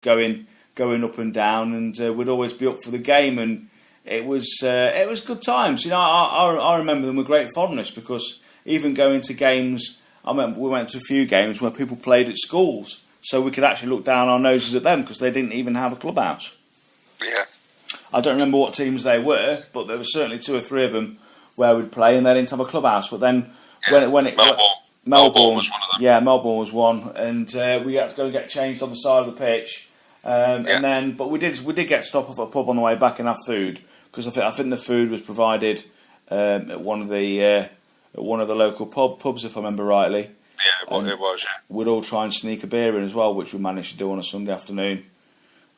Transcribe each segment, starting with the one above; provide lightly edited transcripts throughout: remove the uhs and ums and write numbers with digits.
going up and down, and we'd always be up for the game, and it was good times. You know, I remember them with great fondness, because even going to games, I remember we went to a few games where people played at schools, so we could actually look down our noses at them because they didn't even have a clubhouse. Yeah. I don't remember what teams they were, but there were certainly 2 or 3 of them where we'd play and they didn't have a clubhouse. But then when Melbourne was one of them. Yeah, Melbourne was one, and we had to go and get changed on the side of the pitch. And then, but we did get to stop off at a pub on the way back and have food, because I think the food was provided at one of the local pubs, if I remember rightly. Yeah, it was. Yeah, we'd all try and sneak a beer in as well, which we managed to do on a Sunday afternoon,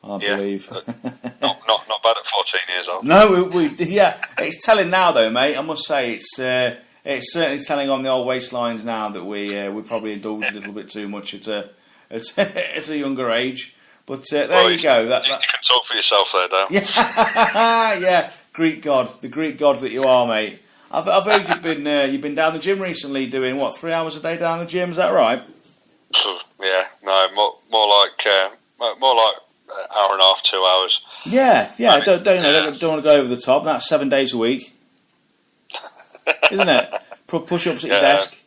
I believe. not bad at 14 years old. No, it's telling now though, mate. I must say it's certainly telling on the old waistlines now that we probably indulged a little bit too much at a younger age. But there you go. That you can talk for yourself there, Dale. Yeah, yeah. The Greek god that you are, mate. I've heard you've been down the gym recently, doing what, 3 hours a day down the gym? Is that right? Yeah, no, more like hour and a half, 2 hours. Yeah. Don't want to go over the top. That's 7 days a week, isn't it? Push ups at your desk.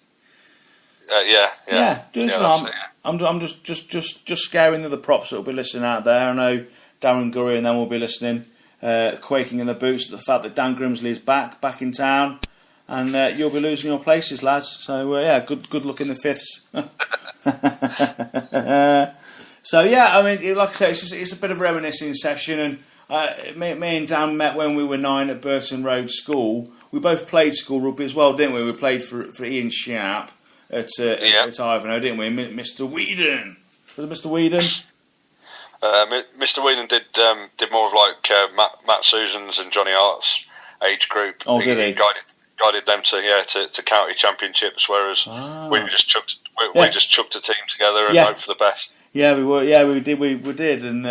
Yeah. Doing some. I'm just scaring the other props that will be listening out there. I know Darren Gurry and them will be listening, quaking in the boots at the fact that Dan Grimsley is back in town, and you'll be losing your places, lads. So good luck in the fifths. So I mean, like I say, it's a bit of a reminiscing session, and me and Dan met when we were 9 at Burton Road School. We both played school rugby as well, didn't we? We played for Ian Sharp at Ivanhoe, didn't we? Mr. Whetton. Was it Mr. Whetton? Mr. Whelan did more of like Matt Susan's and Johnny Hart's age group. Oh, did he? Guided them to county championships, whereas we just chucked a team together and hope for the best. Yeah, we were. Yeah, we did, and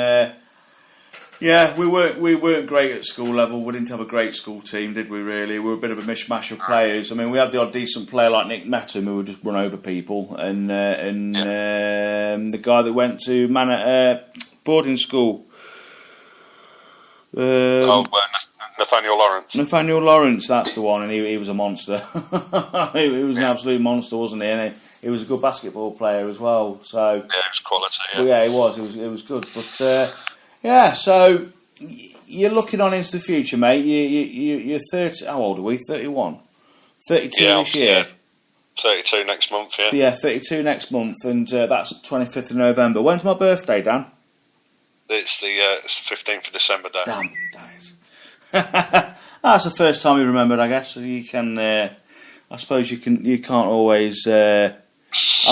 we weren't great at school level. We didn't have a great school team, did we? Really, we were a bit of a mishmash of players. I mean, we had the odd decent player like Nick Metham who would just run over people, and the guy that went to boarding school. Nathaniel Lawrence. Nathaniel Lawrence, that's the one, and he was a monster. He was an absolute monster, wasn't he? And he was a good basketball player as well. So it was quality. Yeah, he was. It was good. But so you're looking on into the future, mate. You're 30. How old are we? 31. 32 this year. Yeah. 32 next month. Yeah. Yeah, 32 next month, and that's 25th of November. When's my birthday, Dan? It's the 15th of December, Dan. Damn, that's the first time you remembered, I guess. So you can, I suppose you can't always. I've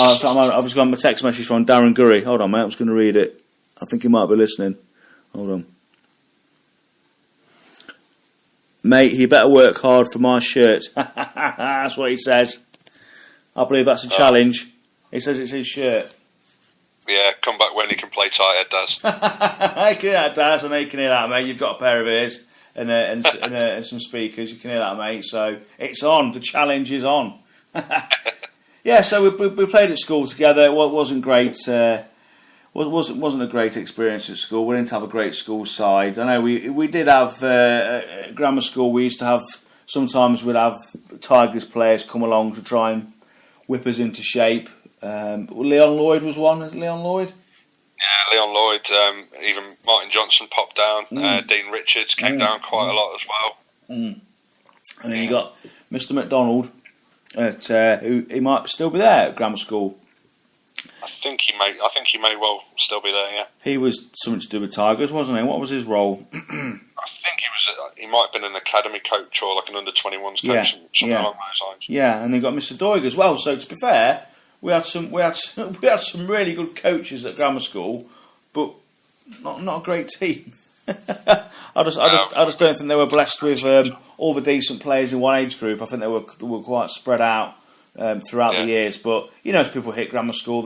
just got my text message from Darren Gurry. Hold on, mate. I'm just going to read it. I think he might be listening. Hold on, mate. He better work hard for my shirt. That's what he says. I believe that's a challenge. He says it's his shirt. Yeah, come back when he can play tight head, Daz. I can hear that, Daz. I know you can hear that, mate. You've got a pair of ears and some speakers. You can hear that, mate. So it's on. The challenge is on. Yeah. So we played at school together. It wasn't great. Wasn't a great experience at school. We didn't have a great school side. I know we did have grammar school. We used to have, sometimes we'd have Tigers players come along to try and whip us into shape. Leon Lloyd was one. Is it Leon Lloyd? Yeah, Leon Lloyd. Even Martin Johnson popped down. Dean Richards came down quite a lot as well. And then you got Mr. McDonald, who he might still be there at grammar school. I think he may well still be there. Yeah. He was something to do with Tigers, wasn't he? What was his role? I think he might have been an academy coach or like an under-21s coach, something along those lines. Yeah, and they got Mr. Doig as well. So to be fair, we had some really good coaches at grammar school, but not a great team. I just don't think they were blessed with all the decent players in one age group. I think they were quite spread out throughout the years. But as people hit grammar school,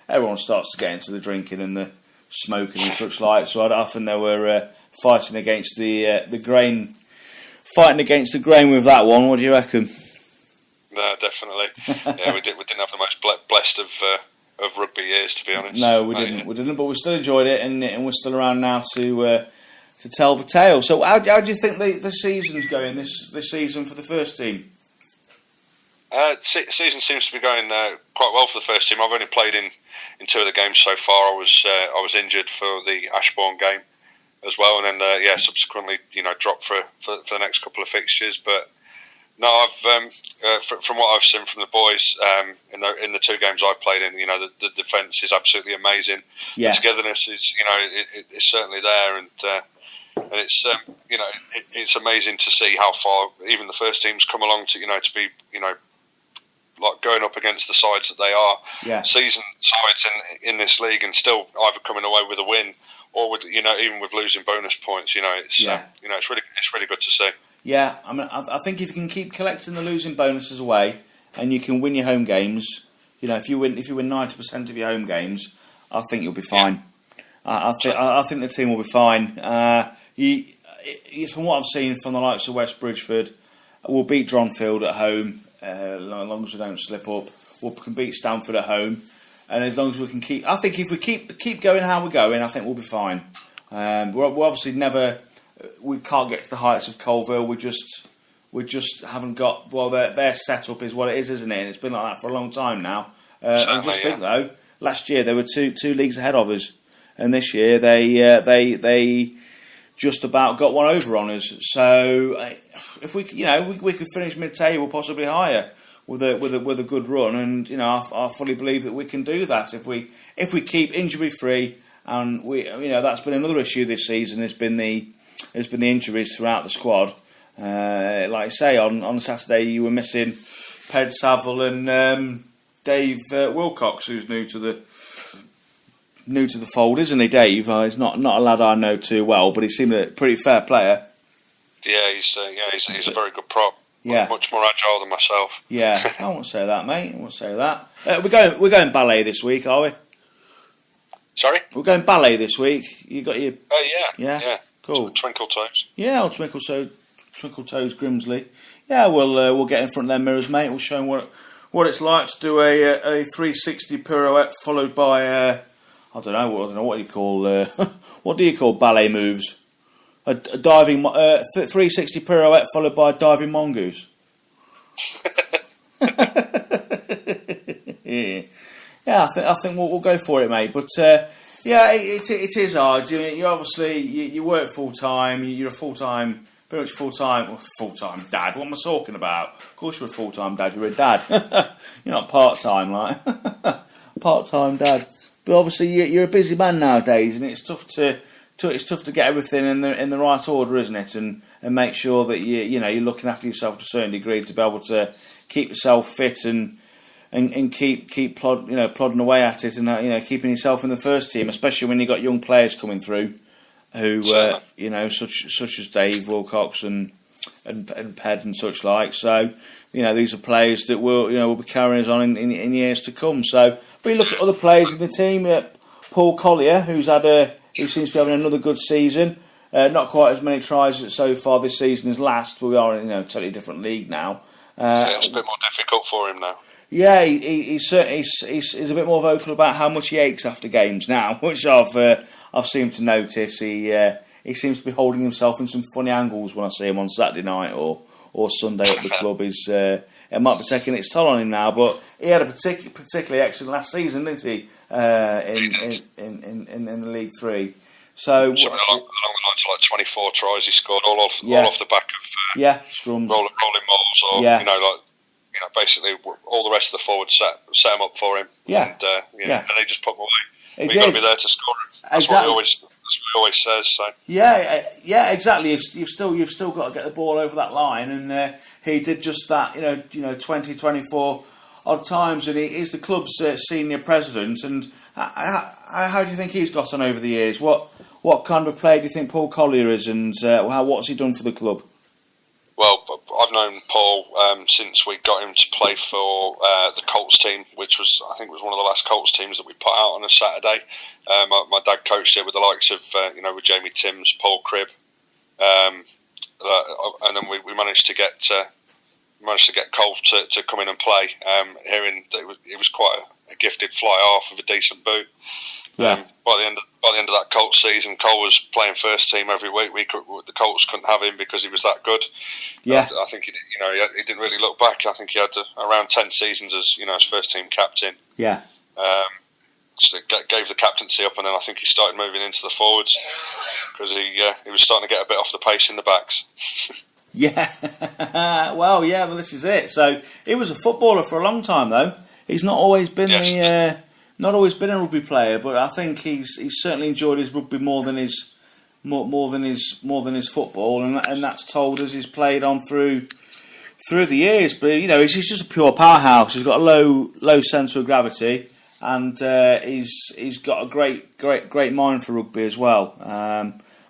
everyone starts to get into the drinking and the smoking and such like. So I think they were fighting against the grain with that one. What do you reckon? No, definitely. Yeah, we didn't have the most blessed of of rugby years, to be honest. No, we didn't, but we still enjoyed it, and we're still around now to tell the tale. So, how do you think the season's going this season for the first team? Season seems to be going quite well for the first team. I've only played in 2 of the games so far. I was injured for the Ashbourne game as well, and then subsequently dropped for the next couple of fixtures. But no, I've from what I've seen from the boys in the 2 games I've played in, the defence is absolutely amazing. Yeah. The togetherness is it's certainly there, and it's it's amazing to see how far even the first team's come along to be like going up against the sides that they are, seasoned sides in this league, and still either coming away with a win or with even with losing bonus points. It's really good to see. Yeah, I mean, I think if you can keep collecting the losing bonuses away, and you can win your home games, if you win 90% of your home games, I think you'll be fine. Yeah. I think the team will be fine. From what I've seen from the likes of West Bridgeford, we'll beat Dronfield at home. As long as we don't slip up, we can beat Stanford at home, and as long as we can keep, I think if we keep going how we're going, I think we'll be fine. We're obviously we can't get to the heights of Colville. We just haven't got. Well, their setup is what it is, isn't it? And it's been like that for a long time now. I just think though, last year they were two leagues ahead of us, and this year they just about got one over on us. So if we could finish mid-table, possibly higher, with a good run, and I fully believe that we can do that if we keep injury free. And that's been another issue this season. There's been the injuries throughout the squad. Like I say, on Saturday you were missing Ped Saville and Dave Wilcox, who's new to the fold, isn't he, Dave? He's not a lad I know too well, but he seemed a pretty fair player. Yeah, he's a very good prop. Yeah, much more agile than myself. Yeah, I won't say that, mate. I won't say that. We're going ballet this week, are we? Sorry, we're going ballet this week. You got your yeah, cool. Twinkle Toes. Yeah, old Twinkle Toes Grimsley. Yeah, we'll get in front of their mirrors, mate. We'll show them what it's like to do a 360 pirouette followed by I don't know what do you call what do you call ballet moves? A diving 360 pirouette followed by a diving mongoose. Yeah, I think we'll go for it, mate. But it is hard. You obviously you work full time. You're a pretty much full time dad. What am I talking about? Of course, you're a full time dad. You're a dad. You're not part time, like part time dad. But obviously, you're a busy man nowadays, and it's tough to get everything in the right order, isn't it? And make sure that you're looking after yourself to a certain degree to be able to keep yourself fit and keep plodding away at it, and keeping yourself in the first team, especially when you've got young players coming through who such as Dave Wilcox and Ped and such like. So these are players that will be carrying us on in years to come. So we look at other players in the team. Paul Collier, who seems to be having another good season. Not quite as many tries so far this season as last. We are in a totally different league now. It's a bit more difficult for him now. Yeah, he's a bit more vocal about how much he aches after games now, which I've seemed to notice. He seems to be holding himself in some funny angles when I see him on Saturday night or Sunday at the club. It might be taking its toll on him now, but he had a particularly excellent last season, didn't he? In the League 3. So something along the lines of like 24 tries he scored all off the back of scrums, rolling mauls, or basically all the rest of the forwards set him up for him. And they just put him away. You've got to be there to score him. That's what he always says. So yeah, exactly. You've still got to get the ball over that line, and he did just that. 20, 24 odd times, and he is the club's senior president. And how do you think he's got on over the years? What kind of a player do you think Paul Collier is, and what's he done for the club? Well, I've known Paul since we got him to play for the Colts team, which I think was one of the last Colts teams that we put out on a Saturday. My dad coached it with the likes of with Jamie Timms, Paul Cribb, and then we managed to get Cole to come in and play. Hearing that it was quite a gifted fly half with a decent boot. Yeah. By the end of that Colts season, Cole was playing first team every week. The Colts couldn't have him because he was that good. Yeah. I think he didn't really look back. I think he had around 10 seasons as as first team captain. Yeah. So gave the captaincy up, and then I think he started moving into the forwards because he was starting to get a bit off the pace in the backs. Yeah. Well, this is it. So he was a footballer for a long time, though. He's not always been not always been a rugby player, but I think he's certainly enjoyed his rugby more than his football, and that's told as he's played on through the years. But he's just a pure powerhouse. He's got a low centre of gravity, and he's got a great mind for rugby as well.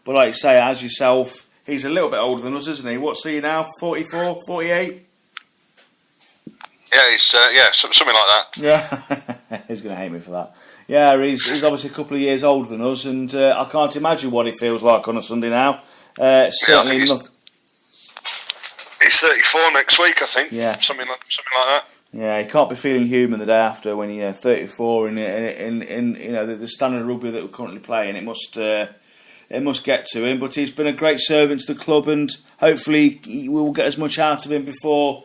But like you say, as yourself, he's a little bit older than us, isn't he? What's he now? 44, 48? Yeah, he's something like that. Yeah, he's going to hate me for that. Yeah, he's obviously a couple of years older than us, and I can't imagine what he feels like on a Sunday now. Certainly, he's 34 next week, I think. Yeah, something like that. Yeah, he can't be feeling human the day after when you're 34 in the standard of rugby that we're currently playing. It must get to him, but he's been a great servant to the club, and hopefully we will get as much out of him before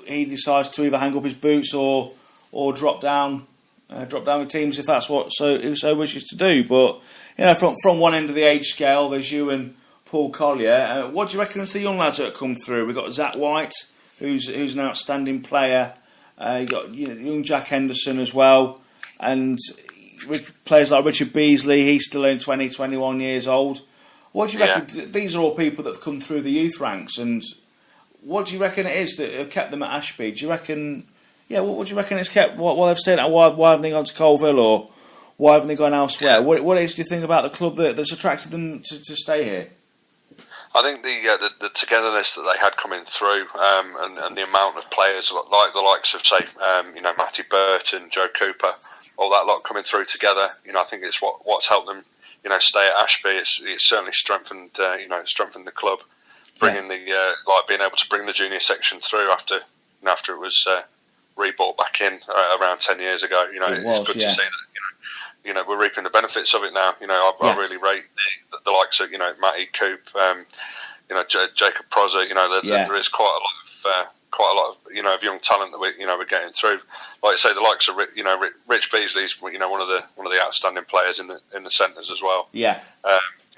he decides to either hang up his boots or drop down with teams if that's what he so wishes to do. But from one end of the age scale, there's you and Paul Collier. What do you reckon of the young lads that have come through? We've got Zach White, who's an outstanding player. You got young Jack Henderson as well, and with players like Richard Beasley. He's still only 20, 21 years old. What do you reckon? These are all people that have come through the youth ranks, and what do you reckon it is that have kept them at Ashby? Do you reckon? Yeah, what do you reckon it's kept? Why they've stayed? Why haven't they gone to Colville, or why haven't they gone elsewhere? What do you think about the club that's attracted them to stay here? I think the togetherness that they had coming through, and the amount of players like the likes of say Matty Burton, Joe Cooper, all that lot coming through together. I think it's what's helped them stay at Ashby. It's certainly strengthened the club, bringing being able to bring the junior section through after it was rebought back in around 10 years ago. It's good to see that we're reaping the benefits of it now. I really rate the likes of Matty Coop, Jacob Prozer. There is quite a lot of young talent that we're getting through. Like I say, the likes of Rich Beasley's one of the outstanding players in the centres as well. Yeah.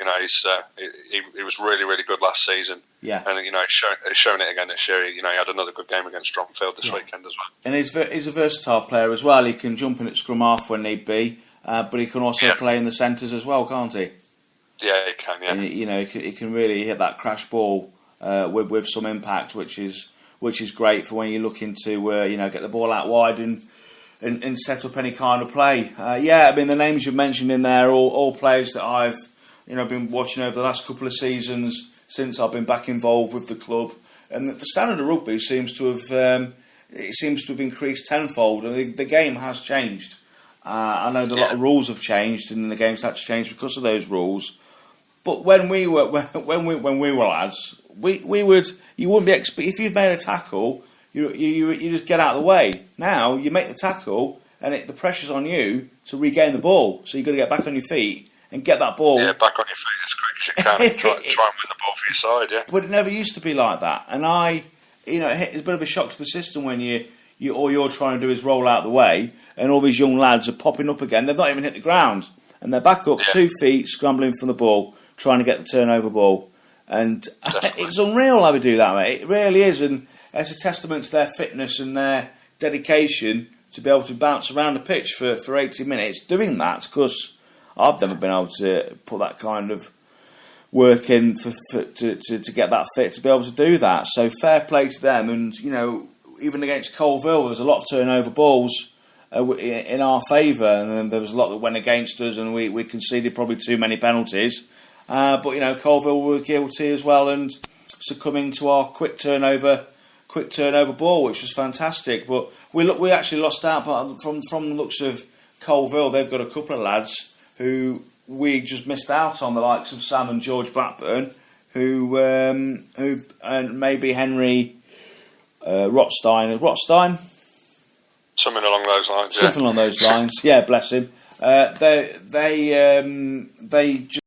He was really, really good last season. Yeah. And he's shown it again this year. He had another good game against Strongfield this weekend as well. And he's a versatile player as well. He can jump in at scrum half when need be, but he can also play in the centres as well, can't he? Yeah, he can. Yeah. And, he can really hit that crash ball with some impact, which is great for when you're looking to get the ball out wide and set up any kind of play. The names you've mentioned in there are all players that I've been watching over the last couple of seasons since I've been back involved with the club, and the standard of rugby seems to have increased tenfold, and the game has changed. I know that a lot of rules have changed, and the game's had to change because of those rules. But when we were lads, you wouldn't be if you've made a tackle, you just get out of the way. Now you make the tackle, and the pressure's on you to regain the ball, so you've got to get back on your feet and get that ball. Yeah, back on your feet as quick as you can. Try and win the ball for your side. Yeah, but it never used to be like that, and it's a bit of a shock to the system when all you're trying to do is roll out of the way, and all these young lads are popping up again. They've not even hit the ground, and they're back up 2 feet, scrambling for the ball, trying to get the turnover ball. And it's unreal how they do that, mate. It really is, and it's a testament to their fitness and their dedication to be able to bounce around the pitch for 80 minutes doing that, because I've never been able to put that kind of work in to get that fit to be able to do that. So fair play to them, and even against Colville, there was a lot of turnover balls in our favour, and then there was a lot that went against us, and we conceded probably too many penalties. But Colville were guilty as well, and succumbing to our quick turnover ball, which was fantastic. But we actually lost out. But from the looks of Colville, they've got a couple of lads who we just missed out on, the likes of Sam and George Blackburn, who and maybe Henry Rotstein. Something along those lines. Something along those lines. Yeah, bless him. They just